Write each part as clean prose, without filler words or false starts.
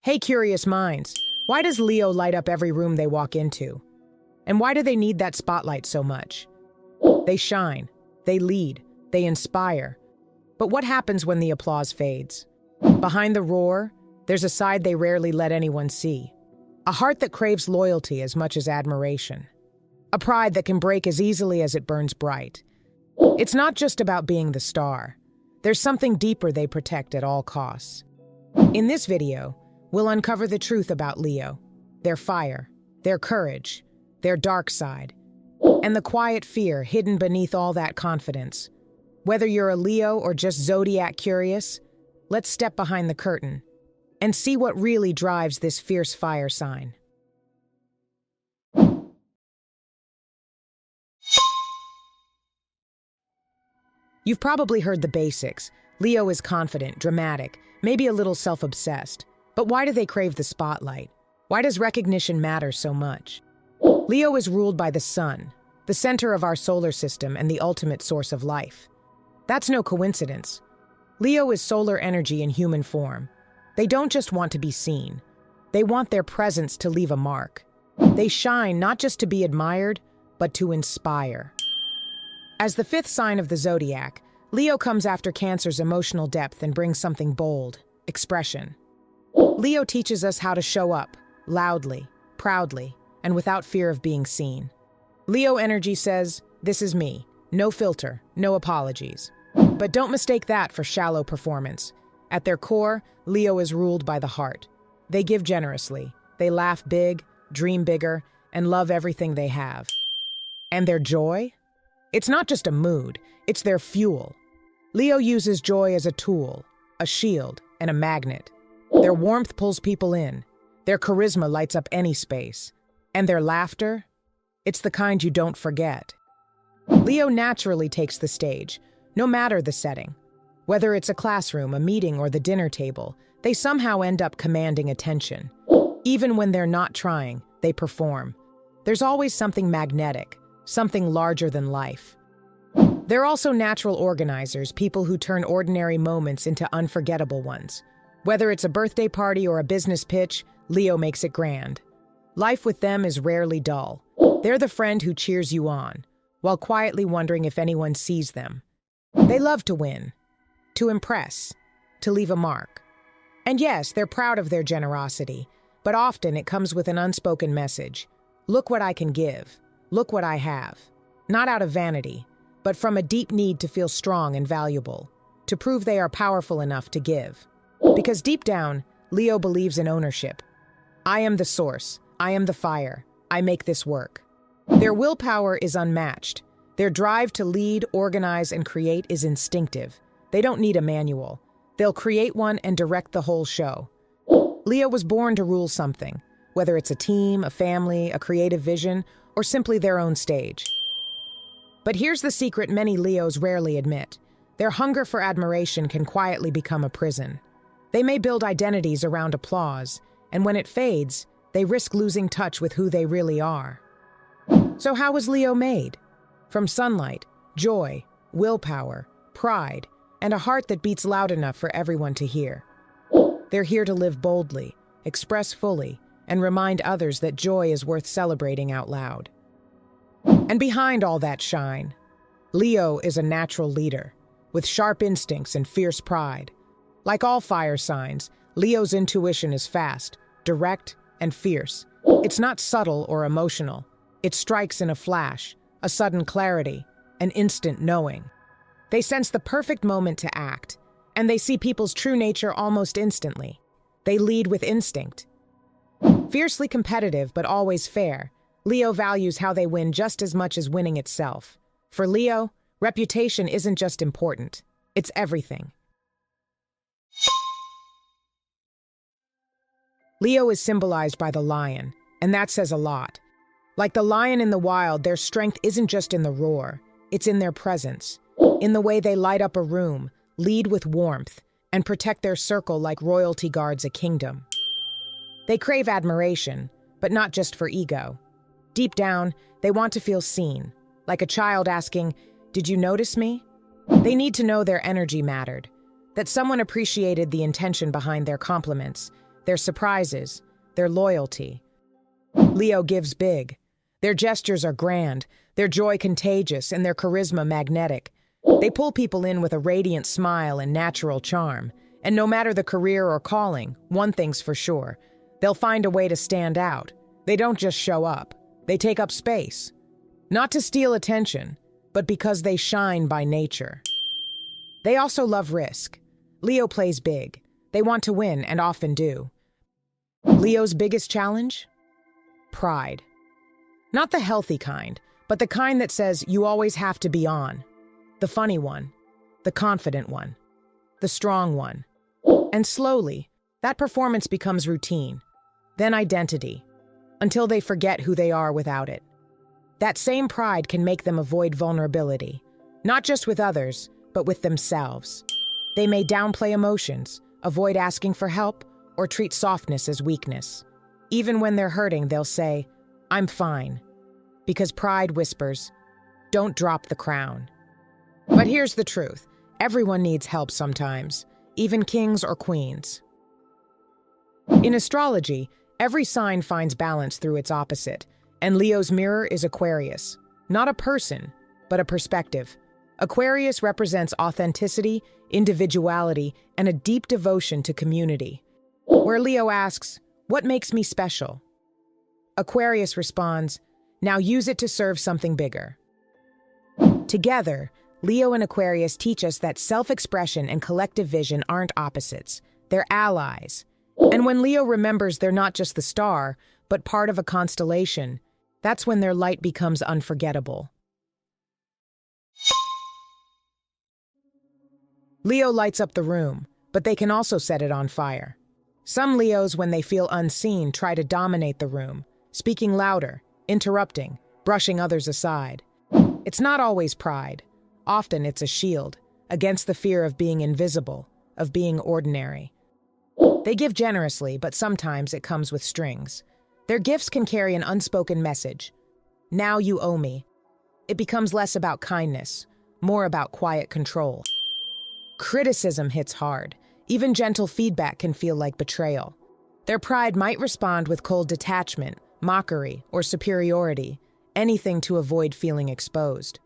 Hey, curious minds, why does Leo light up every room they walk into? And why do they need that spotlight so much? They shine, they lead, they inspire. But what happens when the applause fades? Behind the roar, there's a side they rarely let anyone see. A heart that craves loyalty as much as admiration. A pride that can break as easily as it burns bright. It's not just about being the star. There's something deeper they protect at all costs. In this video, we'll uncover the truth about Leo, their fire, their courage, their dark side, and the quiet fear hidden beneath all that confidence. Whether you're a Leo or just zodiac-curious, let's step behind the curtain and see what really drives this fierce fire sign. You've probably heard the basics. Leo is confident, dramatic, maybe a little self-obsessed. But why do they crave the spotlight? Why does recognition matter so much? Leo is ruled by the sun, the center of our solar system and the ultimate source of life. That's no coincidence. Leo is solar energy in human form. They don't just want to be seen. They want their presence to leave a mark. They shine not just to be admired, but to inspire. As the fifth sign of the zodiac, Leo comes after Cancer's emotional depth and brings something bold, expression. Leo teaches us how to show up, loudly, proudly, and without fear of being seen. Leo energy says, "This is me, no filter, no apologies." But don't mistake that for shallow performance. At their core, Leo is ruled by the heart. They give generously, they laugh big, dream bigger, and love everything they have. And their joy? It's not just a mood, it's their fuel. Leo uses joy as a tool, a shield, and a magnet. Their warmth pulls people in. Their charisma lights up any space. And their laughter? It's the kind you don't forget. Leo naturally takes the stage, no matter the setting. Whether it's a classroom, a meeting, or the dinner table, they somehow end up commanding attention. Even when they're not trying, they perform. There's always something magnetic, something larger than life. They're also natural organizers, people who turn ordinary moments into unforgettable ones. Whether it's a birthday party or a business pitch, Leo makes it grand. Life with them is rarely dull. They're the friend who cheers you on, while quietly wondering if anyone sees them. They love to win, to impress, to leave a mark. And yes, they're proud of their generosity, but often it comes with an unspoken message. Look what I can give. Look what I have. Not out of vanity, but from a deep need to feel strong and valuable, to prove they are powerful enough to give. Because deep down, Leo believes in ownership. I am the source. I am the fire. I make this work. Their willpower is unmatched. Their drive to lead, organize, and create is instinctive. They don't need a manual. They'll create one and direct the whole show. Leo was born to rule something, whether it's a team, a family, a creative vision, or simply their own stage. But here's the secret many Leos rarely admit. Their hunger for admiration can quietly become a prison. They may build identities around applause, and when it fades, they risk losing touch with who they really are. So how was Leo made? From sunlight, joy, willpower, pride, and a heart that beats loud enough for everyone to hear. They're here to live boldly, express fully, and remind others that joy is worth celebrating out loud. And behind all that shine, Leo is a natural leader, with sharp instincts and fierce pride. Like all fire signs, Leo's intuition is fast, direct, and fierce. It's not subtle or emotional. It strikes in a flash, a sudden clarity, an instant knowing. They sense the perfect moment to act, and they see people's true nature almost instantly. They lead with instinct. Fiercely competitive but always fair, Leo values how they win just as much as winning itself. For Leo, reputation isn't just important, it's everything. Leo is symbolized by the lion, and that says a lot. Like the lion in the wild, their strength isn't just in the roar, it's in their presence, in the way they light up a room, lead with warmth, and protect their circle like royalty guards a kingdom. They crave admiration, but not just for ego. Deep down, they want to feel seen, like a child asking, "Did you notice me?" They need to know their energy mattered, that someone appreciated the intention behind their compliments, their surprises, their loyalty. Leo gives big. Their gestures are grand, their joy contagious, and their charisma magnetic. They pull people in with a radiant smile and natural charm. And no matter the career or calling, one thing's for sure. They'll find a way to stand out. They don't just show up. They take up space. Not to steal attention, but because they shine by nature. They also love risk. Leo plays big. They want to win, and often do. Leo's biggest challenge? Pride. Not the healthy kind, but the kind that says you always have to be on. The funny one. The confident one. The strong one. And slowly, that performance becomes routine, then identity, until they forget who they are without it. That same pride can make them avoid vulnerability, not just with others, but with themselves. They may downplay emotions, avoid asking for help, or treat softness as weakness. Even when they're hurting, they'll say, "I'm fine," because pride whispers, "Don't drop the crown." But here's the truth. Everyone needs help sometimes, even kings or queens. In astrology, every sign finds balance through its opposite, and Leo's mirror is Aquarius. Not a person, but a perspective. Aquarius represents authenticity, individuality, and a deep devotion to community. Where Leo asks, "What makes me special?" Aquarius responds, "Now use it to serve something bigger." Together, Leo and Aquarius teach us that self-expression and collective vision aren't opposites. They're allies. And when Leo remembers they're not just the star, but part of a constellation, that's when their light becomes unforgettable. Leo lights up the room, but they can also set it on fire. Some Leos, when they feel unseen, try to dominate the room, speaking louder, interrupting, brushing others aside. It's not always pride. Often it's a shield, against the fear of being invisible, of being ordinary. They give generously, but sometimes it comes with strings. Their gifts can carry an unspoken message. "Now you owe me." It becomes less about kindness, more about quiet control. Criticism hits hard. Even gentle feedback can feel like betrayal. Their pride might respond with cold detachment, mockery, or superiority, anything to avoid feeling exposed.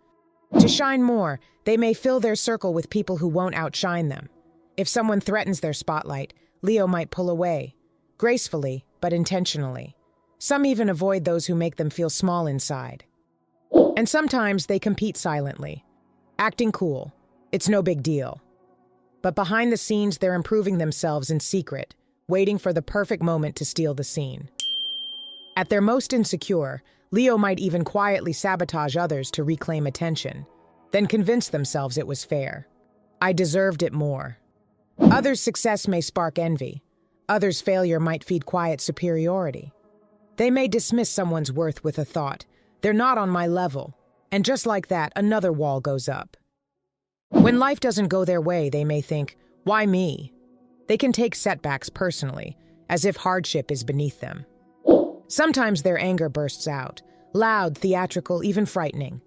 To shine more, they may fill their circle with people who won't outshine them. If someone threatens their spotlight, Leo might pull away, gracefully but intentionally. Some even avoid those who make them feel small inside. And sometimes they compete silently, acting cool. It's no big deal. But behind the scenes, they're improving themselves in secret, waiting for the perfect moment to steal the scene. At their most insecure, Leo might even quietly sabotage others to reclaim attention, then convince themselves it was fair. "I deserved it more." Others' success may spark envy. Others' failure might feed quiet superiority. They may dismiss someone's worth with a thought, "They're not on my level." And just like that, another wall goes up. When life doesn't go their way, they may think, "Why me?" They can take setbacks personally, as if hardship is beneath them. Sometimes their anger bursts out, loud, theatrical, even frightening.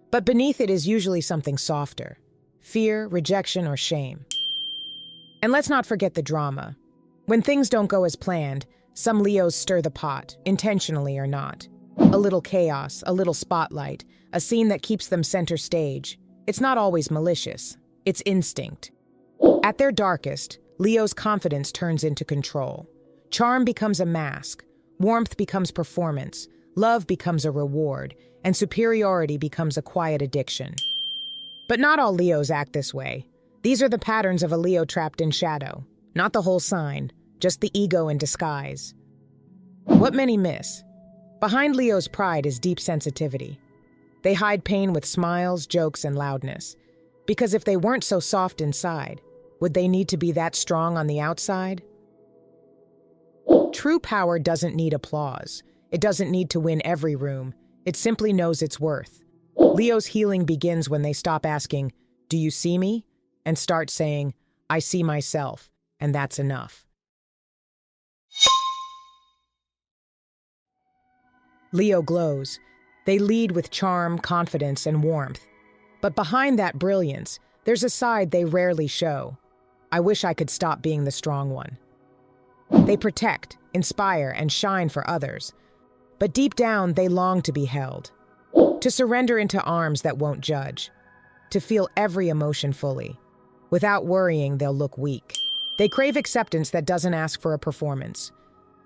But beneath it is usually something softer: fear, rejection, or shame. And let's not forget the drama. When things don't go as planned, some Leos stir the pot, intentionally or not. A little chaos, a little spotlight, a scene that keeps them center stage. It's not always malicious. It's instinct. At their darkest, Leo's confidence turns into control. Charm becomes a mask. Warmth becomes performance. Love becomes a reward. And superiority becomes a quiet addiction. But not all Leos act this way. These are the patterns of a Leo trapped in shadow. Not the whole sign, just the ego in disguise. What many miss. Behind Leo's pride is deep sensitivity. They hide pain with smiles, jokes, and loudness. Because if they weren't so soft inside, would they need to be that strong on the outside? True power doesn't need applause. It doesn't need to win every room. It simply knows its worth. Leo's healing begins when they stop asking, "Do you see me?" and start saying, "I see myself," and that's enough. Leo glows. They lead with charm, confidence, and warmth. But behind that brilliance, there's a side they rarely show. "I wish I could stop being the strong one." They protect, inspire, and shine for others. But deep down, they long to be held, to surrender into arms that won't judge, to feel every emotion fully. Without worrying, they'll look weak. They crave acceptance that doesn't ask for a performance,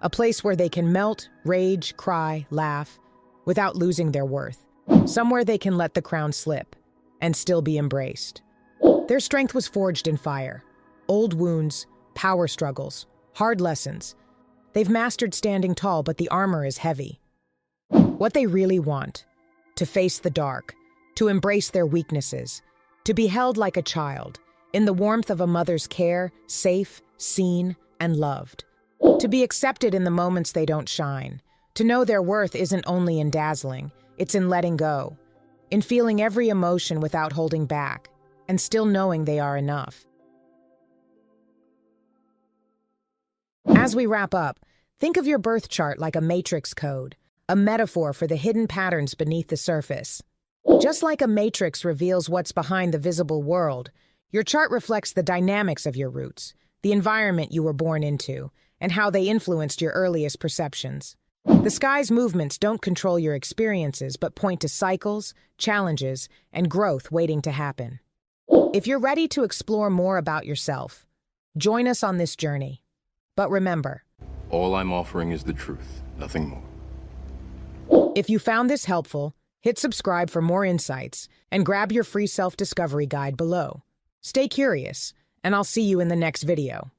a place where they can melt, rage, cry, laugh, without losing their worth, somewhere they can let the crown slip and still be embraced. Their strength was forged in fire. Old wounds, power struggles, hard lessons. They've mastered standing tall, but the armor is heavy. What they really want: to face the dark, to embrace their weaknesses, to be held like a child, in the warmth of a mother's care, safe, seen, and loved. To be accepted in the moments they don't shine, to know their worth isn't only in dazzling, it's in letting go, in feeling every emotion without holding back, and still knowing they are enough. As we wrap up, think of your birth chart like a matrix code, a metaphor for the hidden patterns beneath the surface. Just like a matrix reveals what's behind the visible world, your chart reflects the dynamics of your roots, the environment you were born into, and how they influenced your earliest perceptions. The sky's movements don't control your experiences, but point to cycles, challenges, and growth waiting to happen. If you're ready to explore more about yourself, join us on this journey. But remember, all I'm offering is the truth, nothing more. If you found this helpful, hit subscribe for more insights and grab your free self-discovery guide below. Stay curious, and I'll see you in the next video.